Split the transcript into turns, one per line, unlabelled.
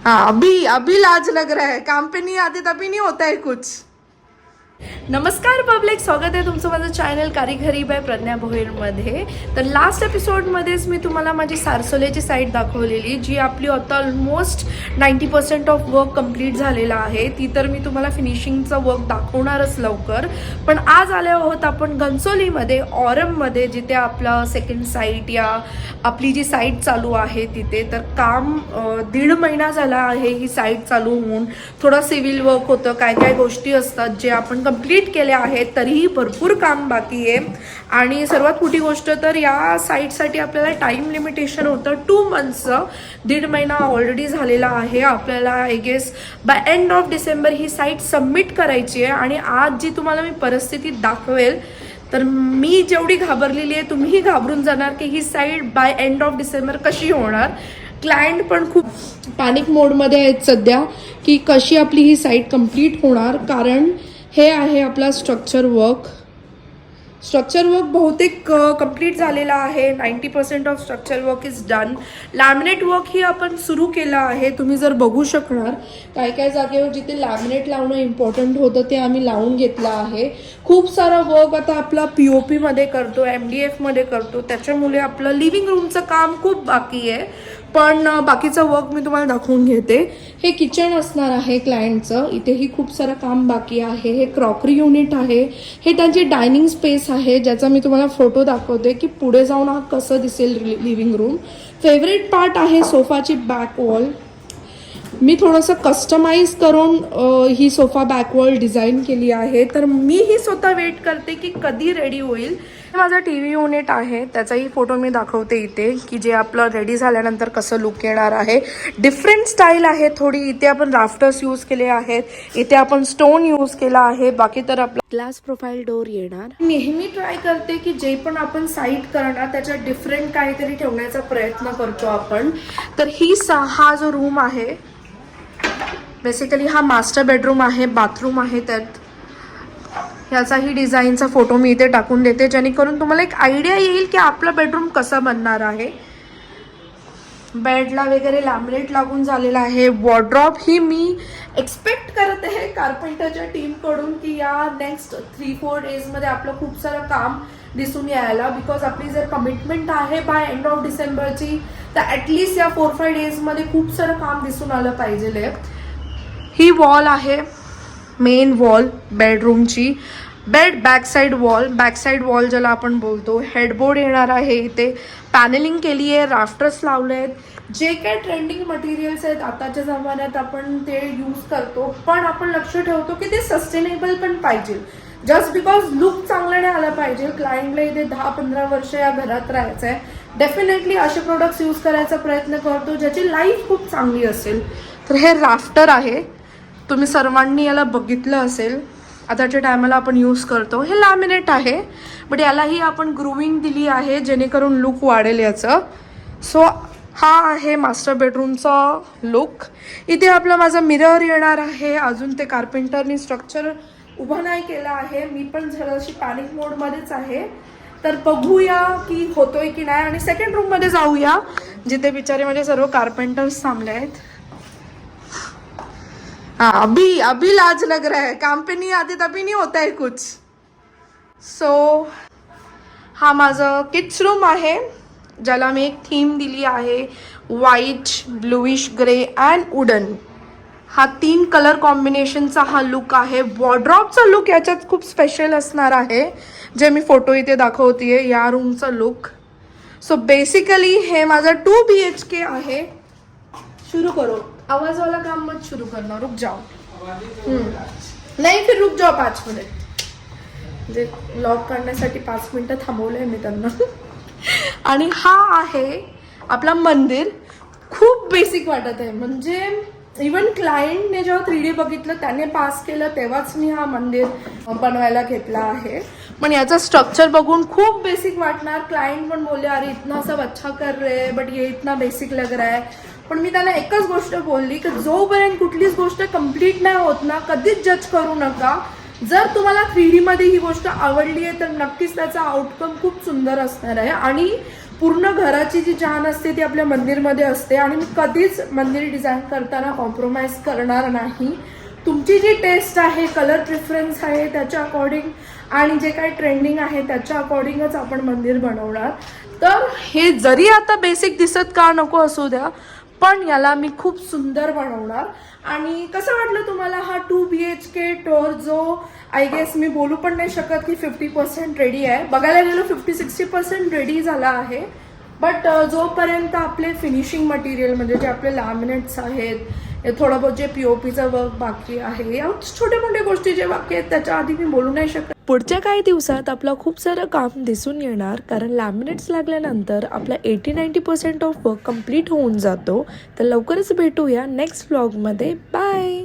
हाँ, अभी लाज लग रहा है, काम पे नहीं आते तभी नहीं होता है कुछ।
नमस्कार पब्लिक, स्वागत आहे तुमचं माझं चॅनल कारिगरी बाय प्रज्ञा भोईरमध्ये। तर लास्ट एपिसोडमध्येच मी तुम्हाला माझी सारसोलेची साईट दाखवलेली, जी आपली आता ऑलमोस्ट 90% ऑफ वर्क कंप्लीट झालेला आहे। ती तर मी तुम्हाला फिनिशिंगचं वर्क दाखवणारच लवकर। पण आज आले आहोत आपण घनसोलीमध्ये, ऑरममध्ये, जिथे आपला सेकंड साईट या आपली जी साईट चालू आहे तिथे। तर काम 1.5 महिना झाला आहे ही साईट चालू होऊन। थोडा सिव्हिल वर्क होतं, काय काय गोष्टी असतात जे आपण कंप्लीट केले आहेत, तरीही भरपूर काम बाकी आहे। आणि सर्वात मोठी गोष्ट तर या साईटसाठी आपल्याला टाइम लिमिटेशन होतं 2 मंथचं। 1.5 महिना ऑलरेडी झालेला आहे। आपल्याला I guess by end of December ही साईट सबमिट करायची आहे। आणि आज जी तुम्हाला मी परिस्थिती दाखवेल, तर मी जेवढी घाबरलेली आहे तुम्हीही घाबरून जाणार की ही site by end of December कशी होणार। क्लायंट पण खूप पॅनिक मोडमध्ये आहेत सध्या की कशी आपली ही साईट कंप्लीट होणार। कारण हे आहे आपला स्ट्रक्चर वर्क बहुतेक कंप्लीट झालेला आहे। 90% of structure work is done. Laminate work ही आपण सुरू केलं आहे। तुम्ही जर बघू शकणार काय काय जागेवर जिथे लॅमिनेट लावणं इम्पॉर्टंट होतं ते आम्ही लावून घेतलं आहे। खूप सारा वर्क आता आपला POP मध्ये करतो, MDF मध्ये करतो, त्याच्यामुळे आपलं लिव्हिंग रूमचं काम खूप बाकी आहे। पण बाकीचं वर्क मी तुम्हाला दाखवून घेते। हे किचन असणार आहे क्लायंटचं, इथेही खूप सारं काम बाकी आहे। हे क्रॉकरी युनिट आहे, हे त्यांची डायनिंग स्पेस आहे, ज्याचा मी तुम्हाला फोटो दाखवते की पुढे जाऊन हा कसं दिसेल लिव्हिंग रूम। फेवरेट पार्ट आहे सोफाची बॅक वॉल। मी थोडंसं कस्टमाइज करून ही सोफा बॅकवॉल डिझाईन केली आहे। तर मी ही स्वतः वेट करते की कधी रेडी होईल। माझा TV युनिट आहे, त्याचाही फोटो मी दाखवते इथे की जे आपलं रेडी झाल्यानंतर कसं लुक येणार आहे। डिफरंट स्टाईल आहे थोडी। इथे आपण राफ्टर्स यूज केले आहेत, इथे आपण स्टोन यूज केला आहे, बाकी तर आपला ग्लास प्रोफाईल डोर येणार। नेहमी ट्राय करते की जे पण आपण साईट करणार त्याच्यात डिफरंट काहीतरी ठेवण्याचा प्रयत्न करतो आपण। तर हा जो रूम आहे, बेसिकली हा मास्टर बेडरूम आहे, बाथरूम आहे त्यात। ह्याचाही डिझाईनचा फोटो मी इथे टाकून देते, जेणेकरून तुम्हाला एक आयडिया येईल की आपला बेडरूम कसा बनणार आहे। बेडला वगैरे लॅमिनेट लागून झालेला आहे। वॉर्डरॉब ही मी एक्सपेक्ट करत आहे कारपेंटरच्या टीमकडून की या नेक्स्ट 3-4 डेजमध्ये आपलं खूप सारं काम दिसून यायला। बिकॉज आपली जर कमिटमेंट आहे बाय एंड ऑफ डिसेंबरची, तर ॲटलिस्ट या 4-5 डेजमध्ये खूप सारं काम दिसून आलं पाहिजे। ही वॉल आहे, मेन वॉल बेडरूमची। बेड बॅक साइड वॉल ज्याला आपण बोलतो। हेडबोर्ड येणार आहे, इथे पॅनलिंग केली आहे, राफ्टर्स लावले आहेत। जे काही ट्रेंडिंग मटेरियल्स आहेत आताच्या जमान्यात आपण ते यूज करतो, पण आपण लक्ष ठेवतो की ते सस्टेनेबल पण पाहिजे। जस्ट बिकॉज लुक चांगला नाही आला पाहिजे। क्लायंटला इथे 10-15 वर्ष या घरात राहायचं आहे, डेफिनेटली असे प्रोडक्ट्स यूज करायचा प्रयत्न करतो ज्याची लाईफ खूप चांगली असेल। तर हे राफ्टर आहे, तुम्ही सर्वांनी याला बघितलं असेल, आताच्या टायमाला आपण यूज करतो। हे लॅमिनेट आहे, बट यालाही आपण ग्रूविंग दिली आहे जेणेकरून लुक वाढेल याचं। सो हा आहे मास्टर बेडरूमचा लुक। इथे आपला माझा मिरर येणार आहे। अजून ते कारपेंटरनी स्ट्रक्चर उभं नाही केलं आहे, मी पण जराशी पॅनिक मोडमध्येच आहे। तर बघूया की होतोय की नाही। आणि सेकंड रूममध्ये जाऊया, जिथे बिचारे म्हणजे सर्व कारपेंटर्स थांबले आहेत। हाँ, अभी लाज लग रहा है, काम पे नहीं आते तभी नहीं होता है कुछ। सो हा माझं किड्स रूम आहे, ज्याला मी एक थीम दिली आहे, white, bluish grey and wooden. हा 3 कलर कॉम्बिनेशनचा हा लुक आहे। वॉर्डरॉबचा लुक याच्यात खूप स्पेशल असणार आहे, जे मी फोटो इथे दाखवतेय या रूमचा लुक। सो बेसिकली हे माझं 2 BHK आहे। शुरू करो, आवाज वाला काम मत शुरू करना, रुक जाओ। नहीं, फिर रुक जाओ 5 मिनिट। जे लॉक करण्यासाठी 5 मिनिटं थांबवलंय मी त्यांना। आणि हा आहे आपला मंदिर। खूप बेसिक वाटत आहे, म्हणजे इवन क्लायंटने जेव्हा 3D बघितलं, त्याने पास केलं, तेव्हाच मी हा मंदिर बनवायला घेतला आहे। पण याचं स्ट्रक्चर बघून खूप बेसिक वाटणार। क्लायंट पण बोलले अरे इतना सब अच्छा कर रहे हैं, बट ये इतना बेसिक लग रहा है। पण मी त्यांना एकच गोष्ट बोलली की जोपर्यंत कुठलीच गोष्ट कंप्लीट नाही होत ना, कधीच जज करू नका। जर तुम्हाला 3D मध्ये ही गोष्ट आवडली आहे तर नक्कीच त्याचा आउटकम खूप सुंदर असणार आहे। आणि पूर्ण घराची जी जान असते ती आपल्या मंदिरमध्ये असते आणि मी कधीच मंदिर डिझाईन करताना कॉम्प्रोमाइज करणार नाही. तुमची जी टेस्ट आहे, कलर प्रिफरन्स आहे, त्याच्या अकॉर्डिंग आणि जे काही ट्रेंडिंग आहे त्याच्या अकॉर्डिंगच आपण मंदिर बनवणार. तर हे जरी आता बेसिक दिसत का नको असू द्या, पण याला मी खूप सुंदर बनवणार. आणि कसं वाटलं तुम्हाला हा 2 BHK टोर, जो आय गेस मी बोलू पण नाही शकत की 50% रेडी आहे. बघायला गेलो 50-60% रेडी झाला आहे. बट जोपर्यंत आपले फिनिशिंग मटेरियल म्हणजे जे आपले लॅमिनेट्स आहेत, हे थोडं बहुत जे POPचं वर्क बाकी आहे, या छोट्या मोठ्या गोष्टी जे बाकी आहेत त्याच्या आधी मी बोलू नाही शकत. पुढच्या काही दिवसात आपलं खूप सारं काम दिसून येणार, कारण लॅमिनेट्स लागल्यानंतर आपला 80-90% ऑफ वर्क कम्प्लीट होऊन जातो. तर लवकरच भेटूया नेक्स्ट व्लॉगमध्ये. बाय.